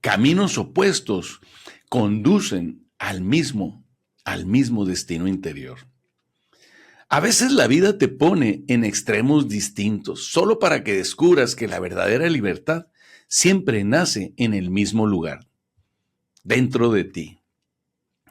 Caminos opuestos conducen al mismo destino interior. A veces la vida te pone en extremos distintos, solo para que descubras que la verdadera libertad siempre nace en el mismo lugar, dentro de ti.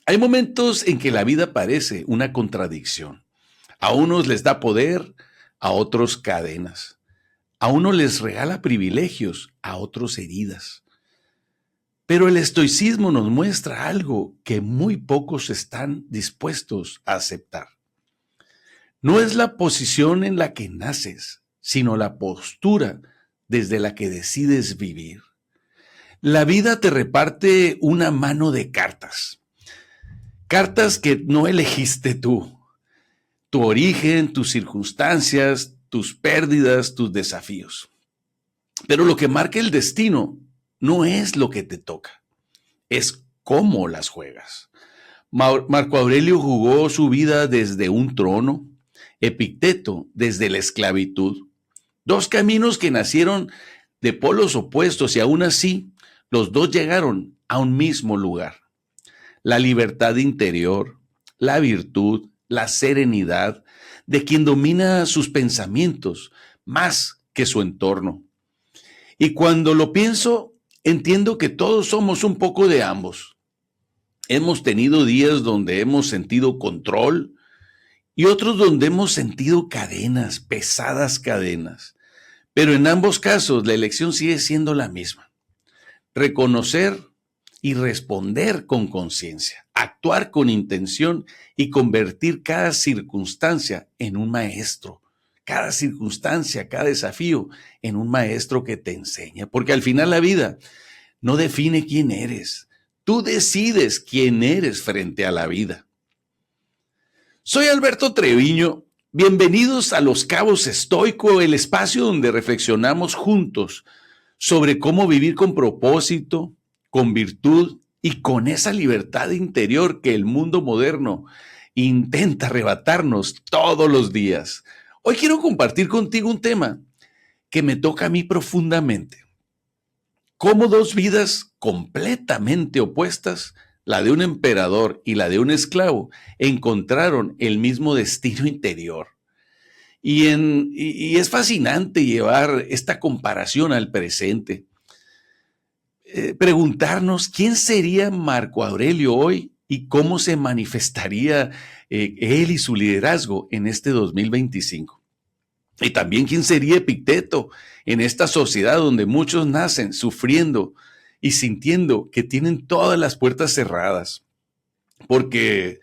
Hay momentos en que la vida parece una contradicción. A unos les da poder, a otros cadenas. A uno les regala privilegios, a otros heridas. Pero el estoicismo nos muestra algo que muy pocos están dispuestos a aceptar. No es la posición en la que naces, sino la postura desde la que decides vivir. La vida te reparte una mano de cartas. Cartas que no elegiste tú. Tu origen, tus circunstancias, tus pérdidas, tus desafíos. Pero lo que marca el destino no es lo que te toca, es cómo las juegas. Marco Aurelio jugó su vida desde un trono, Epicteto desde la esclavitud. Dos caminos que nacieron de polos opuestos y aún así los dos llegaron a un mismo lugar. La libertad interior, la virtud, la serenidad de quien domina sus pensamientos más que su entorno. Y cuando lo pienso, entiendo que todos somos un poco de ambos. Hemos tenido días donde hemos sentido control y otros donde hemos sentido cadenas, pesadas cadenas. Pero en ambos casos la elección sigue siendo la misma. Reconocer y responder con conciencia, actuar con intención y convertir cada circunstancia en un maestro. Cada circunstancia, cada desafío en un maestro que te enseña. Porque al final la vida no define quién eres. Tú decides quién eres frente a la vida. Soy Alberto Treviño. Bienvenidos a Los Cabos Estoico, el espacio donde reflexionamos juntos sobre cómo vivir con propósito, con virtud y con esa libertad interior que el mundo moderno intenta arrebatarnos todos los días. Hoy quiero compartir contigo un tema que me toca a mí profundamente. Cómo dos vidas completamente opuestas, la de un emperador y la de un esclavo, encontraron el mismo destino interior. Y es fascinante llevar esta comparación al presente. Preguntarnos quién sería Marco Aurelio hoy y cómo se manifestaría él y su liderazgo en este 2025. Y también quién sería Epicteto en esta sociedad donde muchos nacen sufriendo y sintiendo que tienen todas las puertas cerradas. Porque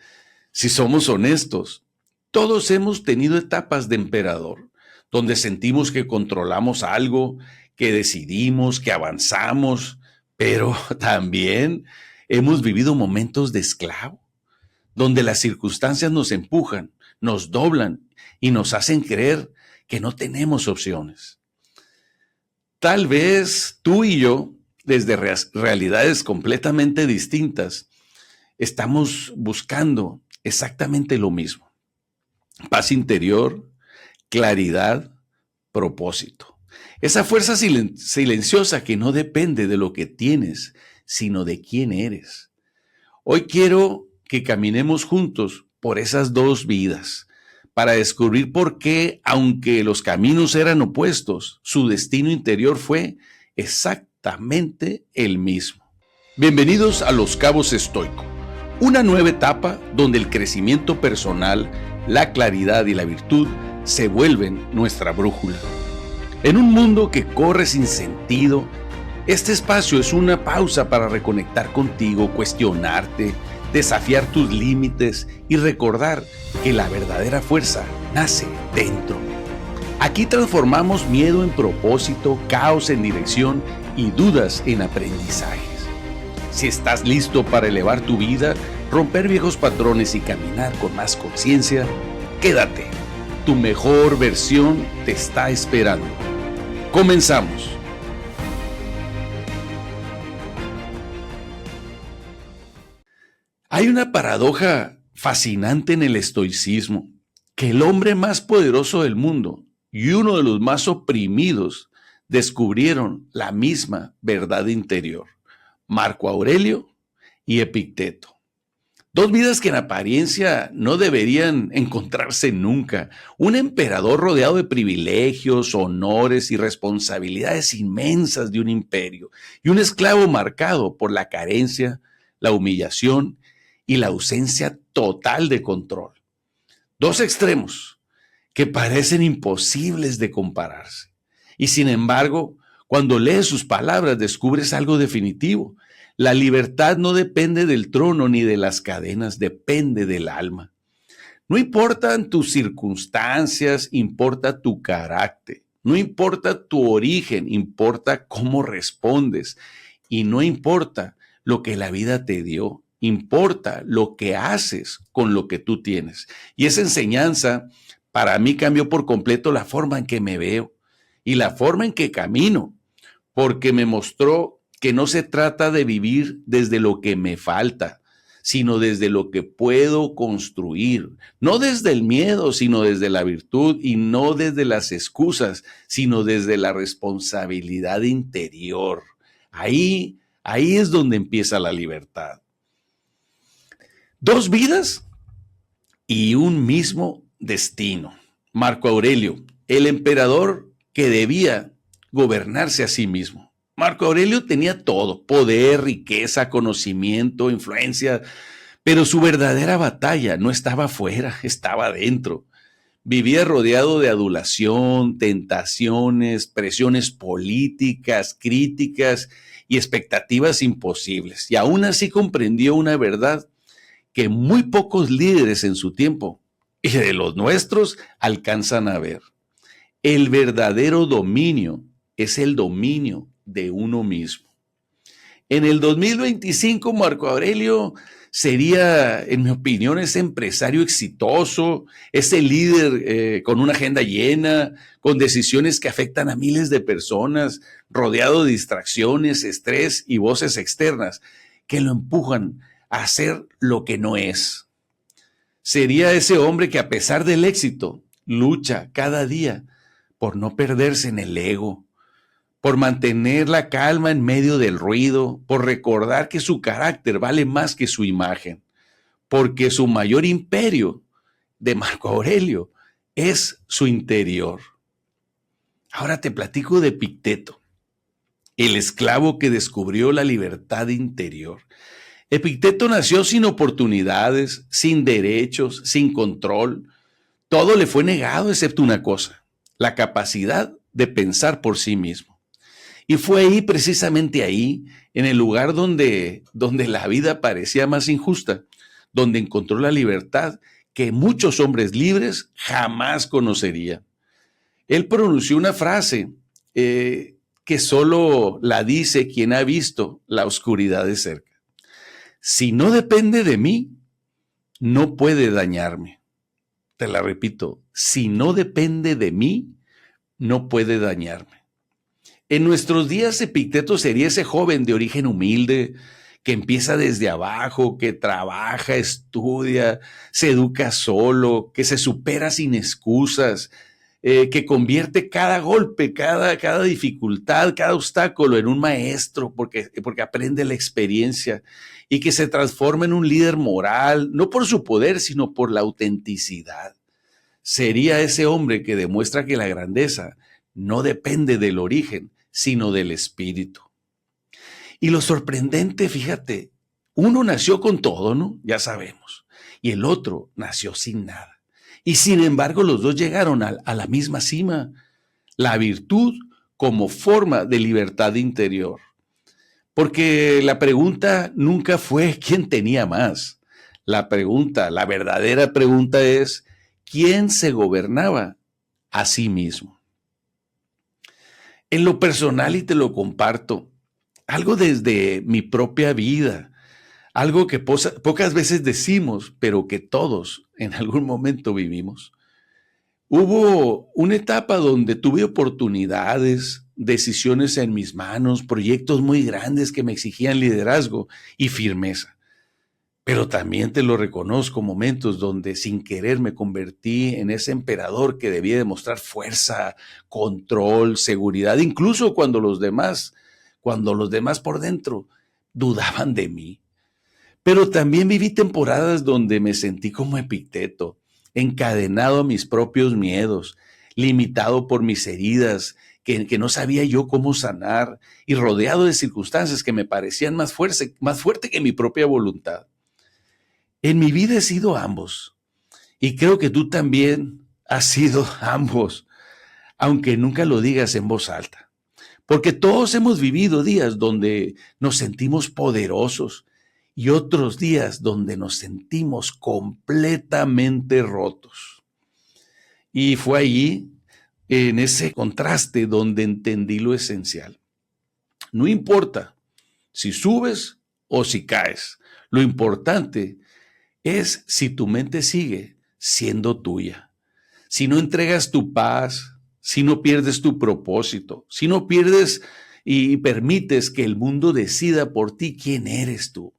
si somos honestos, todos hemos tenido etapas de emperador, donde sentimos que controlamos algo, que decidimos, que avanzamos, pero también hemos vivido momentos de esclavo, donde las circunstancias nos empujan, nos doblan y nos hacen creer que no tenemos opciones. Tal vez tú y yo, desde realidades completamente distintas, estamos buscando exactamente lo mismo. Paz interior, claridad, propósito. Esa fuerza silenciosa que no depende de lo que tienes, sino de quién eres. Hoy quiero que caminemos juntos por esas dos vidas, para descubrir por qué, aunque los caminos eran opuestos, su destino interior fue exactamente el mismo. Bienvenidos a Los Cabos Estoico, una nueva etapa donde el crecimiento personal, la claridad y la virtud se vuelven nuestra brújula. En un mundo que corre sin sentido, este espacio es una pausa para reconectar contigo, cuestionarte, desafiar tus límites y recordar que la verdadera fuerza nace dentro. Aquí transformamos miedo en propósito, caos en dirección y dudas en aprendizajes. Si estás listo para elevar tu vida, romper viejos patrones y caminar con más conciencia, quédate. Tu mejor versión te está esperando. Comenzamos. Hay una paradoja fascinante en el estoicismo, que el hombre más poderoso del mundo y uno de los más oprimidos descubrieron la misma verdad interior. Marco Aurelio y Epicteto. Dos vidas que en apariencia no deberían encontrarse nunca. Un emperador rodeado de privilegios, honores y responsabilidades inmensas de un imperio. Y un esclavo marcado por la carencia, la humillación y la ausencia total de control. Dos extremos que parecen imposibles de compararse. Y sin embargo, cuando lees sus palabras descubres algo definitivo. La libertad no depende del trono ni de las cadenas, depende del alma. No importan tus circunstancias, importa tu carácter. No importa tu origen, importa cómo respondes. Y no importa lo que la vida te dio, importa lo que haces con lo que tú tienes. Y esa enseñanza para mí cambió por completo la forma en que me veo y la forma en que camino, porque me mostró que no se trata de vivir desde lo que me falta, sino desde lo que puedo construir. No desde el miedo, sino desde la virtud, y no desde las excusas, sino desde la responsabilidad interior. Ahí es donde empieza la libertad. Dos vidas y un mismo destino. Marco Aurelio, el emperador que debía gobernarse a sí mismo. Marco Aurelio tenía todo: poder, riqueza, conocimiento, influencia, pero su verdadera batalla no estaba afuera, estaba dentro. Vivía rodeado de adulación, tentaciones, presiones políticas, críticas y expectativas imposibles. Y aún así comprendió una verdad que muy pocos líderes en su tiempo y de los nuestros alcanzan a ver. El verdadero dominio es el dominio de uno mismo. En el 2025, Marco Aurelio sería, en mi opinión, ese empresario exitoso, ese líder con una agenda llena, con decisiones que afectan a miles de personas, rodeado de distracciones, estrés y voces externas que lo empujan a hacer lo que no es. Sería ese hombre que, a pesar del éxito, lucha cada día por no perderse en el ego, por mantener la calma en medio del ruido, por recordar que su carácter vale más que su imagen, porque su mayor imperio de Marco Aurelio es su interior. Ahora te platico de Epicteto, el esclavo que descubrió la libertad interior. Epicteto nació sin oportunidades, sin derechos, sin control. Todo le fue negado excepto una cosa: la capacidad de pensar por sí mismo. Y fue ahí, precisamente ahí, en el lugar donde la vida parecía más injusta, donde encontró la libertad que muchos hombres libres jamás conocerían. Él pronunció una frase que solo la dice quien ha visto la oscuridad de cerca. Si no depende de mí, no puede dañarme. Te la repito: si no depende de mí, no puede dañarme. En nuestros días, Epicteto sería ese joven de origen humilde que empieza desde abajo, que trabaja, estudia, se educa solo, que se supera sin excusas, que convierte cada golpe, cada dificultad, cada obstáculo en un maestro porque aprende la experiencia, y que se transforma en un líder moral, no por su poder, sino por la autenticidad. Sería ese hombre que demuestra que la grandeza no depende del origen, sino del espíritu. Y lo sorprendente, fíjate, uno nació con todo, ¿no? Ya sabemos. Y el otro nació sin nada. Y sin embargo, los dos llegaron a la misma cima: la virtud como forma de libertad interior. Porque la pregunta nunca fue quién tenía más. La verdadera pregunta es: ¿quién se gobernaba a sí mismo? En lo personal, y te lo comparto, algo desde mi propia vida, algo que pocas veces decimos, pero que todos en algún momento vivimos. Hubo una etapa donde tuve oportunidades, decisiones en mis manos, proyectos muy grandes que me exigían liderazgo y firmeza. Pero también te lo reconozco, momentos donde sin querer me convertí en ese emperador que debía demostrar fuerza, control, seguridad, incluso cuando los demás por dentro dudaban de mí. Pero también viví temporadas donde me sentí como Epicteto, encadenado a mis propios miedos, limitado por mis heridas que no sabía yo cómo sanar y rodeado de circunstancias que me parecían más fuerte que mi propia voluntad. En mi vida he sido ambos y creo que tú también has sido ambos, aunque nunca lo digas en voz alta. Porque todos hemos vivido días donde nos sentimos poderosos y otros días donde nos sentimos completamente rotos. Y fue allí, en ese contraste, donde entendí lo esencial. No importa si subes o si caes. Lo importante es si tu mente sigue siendo tuya. Si no entregas tu paz, si no pierdes tu propósito, si no pierdes y permites que el mundo decida por ti quién eres tú.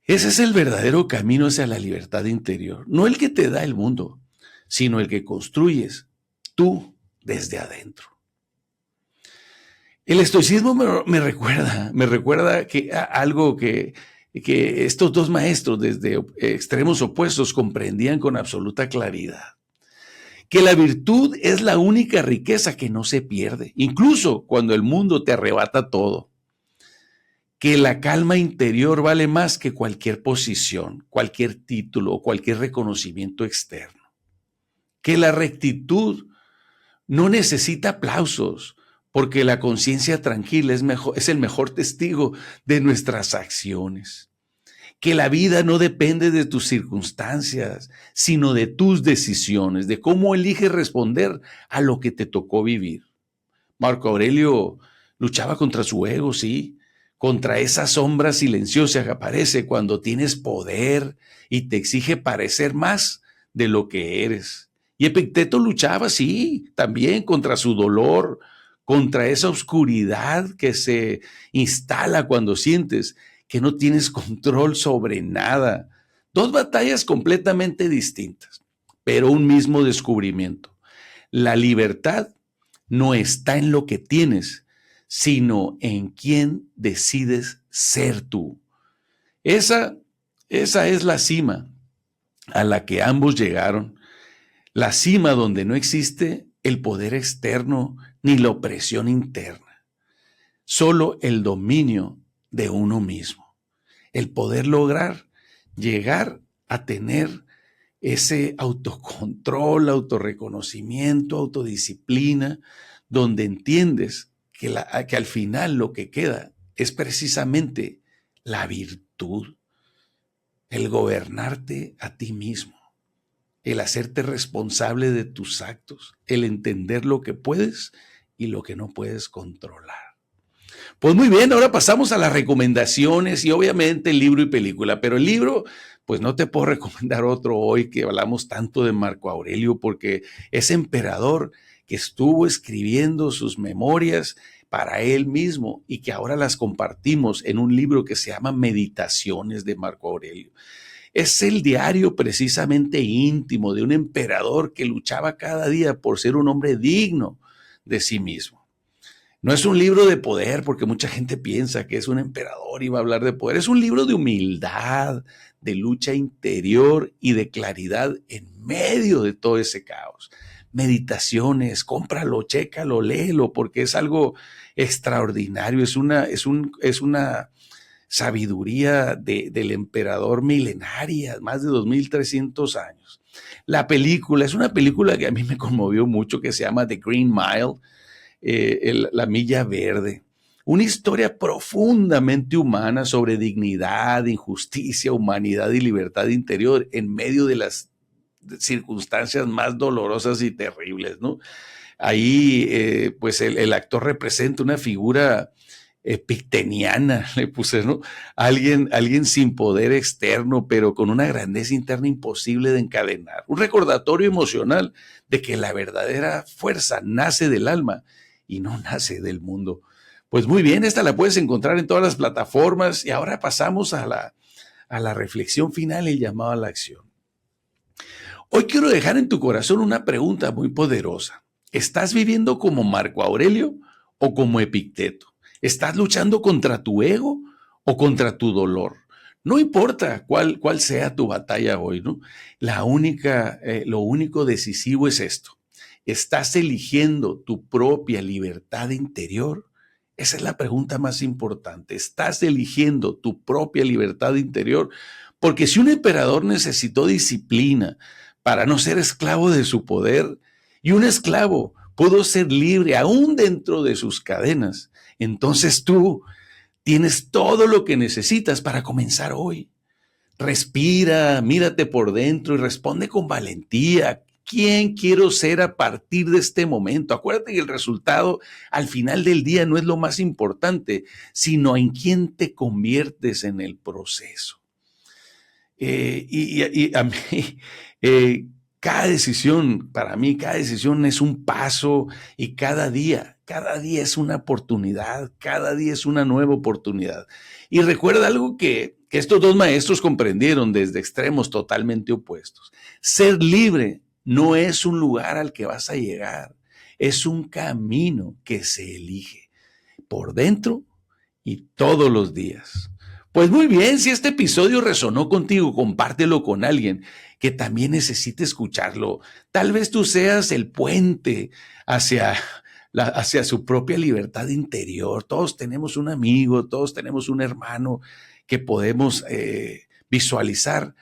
Ese es el verdadero camino hacia la libertad interior, no el que te da el mundo, sino el que construyes tú desde adentro. El estoicismo me recuerda que algo que estos dos maestros desde extremos opuestos comprendían con absoluta claridad. Que la virtud es la única riqueza que no se pierde, incluso cuando el mundo te arrebata todo. Que la calma interior vale más que cualquier posición, cualquier título o cualquier reconocimiento externo. Que la rectitud no necesita aplausos, porque la conciencia tranquila es el mejor testigo de nuestras acciones. Que la vida no depende de tus circunstancias, sino de tus decisiones, de cómo eliges responder a lo que te tocó vivir. Marco Aurelio luchaba contra su ego, sí, contra esa sombra silenciosa que aparece cuando tienes poder y te exige parecer más de lo que eres. Y Epicteto luchaba, sí, también contra su dolor, contra esa oscuridad que se instala cuando sientes que no tienes control sobre nada. Dos batallas completamente distintas, pero un mismo descubrimiento. La libertad no está en lo que tienes, sino en quién decides ser tú. Esa es la cima a la que ambos llegaron, la cima donde no existe el poder externo ni la opresión interna, solo el dominio de uno mismo, el poder lograr llegar a tener ese autocontrol, autorreconocimiento, autodisciplina, donde entiendes que al final lo que queda es precisamente la virtud, el gobernarte a ti mismo, el hacerte responsable de tus actos, el entender lo que puedes y lo que no puedes controlar. Pues muy bien, ahora pasamos a las recomendaciones y obviamente el libro y película, pero el libro, pues no te puedo recomendar otro hoy que hablamos tanto de Marco Aurelio, porque ese emperador que estuvo escribiendo sus memorias para él mismo y que ahora las compartimos en un libro que se llama Meditaciones de Marco Aurelio. Es el diario precisamente íntimo de un emperador que luchaba cada día por ser un hombre digno de sí mismo. No es un libro de poder, porque mucha gente piensa que es un emperador y va a hablar de poder. Es un libro de humildad, de lucha interior y de claridad en medio de todo ese caos. Meditaciones, cómpralo, chécalo, léelo, porque es algo extraordinario. Es una sabiduría del emperador milenaria, más de 2300 años. La película es una película que a mí me conmovió mucho, que se llama The Green Mile, La Milla Verde. Una historia profundamente humana sobre dignidad, injusticia, humanidad y libertad interior en medio de las circunstancias más dolorosas y terribles, ¿no? Ahí, pues el actor representa una figura picteniana, le puse, ¿no? Alguien sin poder externo, pero con una grandeza interna imposible de encadenar. Un recordatorio emocional de que la verdadera fuerza nace del alma y no nace del mundo. Pues muy bien, esta la puedes encontrar en todas las plataformas y ahora pasamos a la reflexión final y llamado a la acción. Hoy quiero dejar en tu corazón una pregunta muy poderosa. ¿Estás viviendo como Marco Aurelio o como Epicteto? ¿Estás luchando contra tu ego o contra tu dolor? No importa cuál sea tu batalla hoy, ¿no? Lo único decisivo es esto. ¿Estás eligiendo tu propia libertad interior? Esa es la pregunta más importante. ¿Estás eligiendo tu propia libertad interior? Porque si un emperador necesitó disciplina para no ser esclavo de su poder, y un esclavo pudo ser libre aún dentro de sus cadenas, entonces tú tienes todo lo que necesitas para comenzar hoy. Respira, mírate por dentro y responde con valentía. ¿Quién quiero ser a partir de este momento? Acuérdate que el resultado al final del día no es lo más importante, sino en quién te conviertes en el proceso. Y a mí, cada decisión, para mí, cada decisión es un paso y cada día es una oportunidad, cada día es una nueva oportunidad. Y recuerda algo que estos dos maestros comprendieron desde extremos totalmente opuestos. Ser libre no es un lugar al que vas a llegar, es un camino que se elige por dentro y todos los días. Pues muy bien, si este episodio resonó contigo, compártelo con alguien que también necesite escucharlo. Tal vez tú seas el puente hacia su propia libertad interior. Todos tenemos un amigo, todos tenemos un hermano que podemos visualizar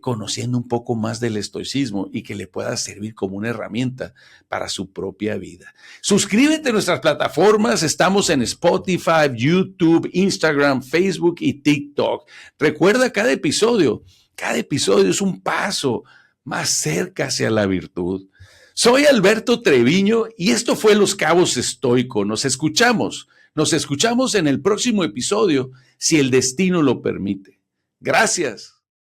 conociendo un poco más del estoicismo y que le pueda servir como una herramienta para su propia vida. Suscríbete a nuestras plataformas, estamos en Spotify, YouTube, Instagram, Facebook y TikTok. Recuerda cada episodio es un paso más cerca hacia la virtud. Soy Alberto Treviño y esto fue Los Cabos Estoico. Nos escuchamos en el próximo episodio si el destino lo permite. Gracias.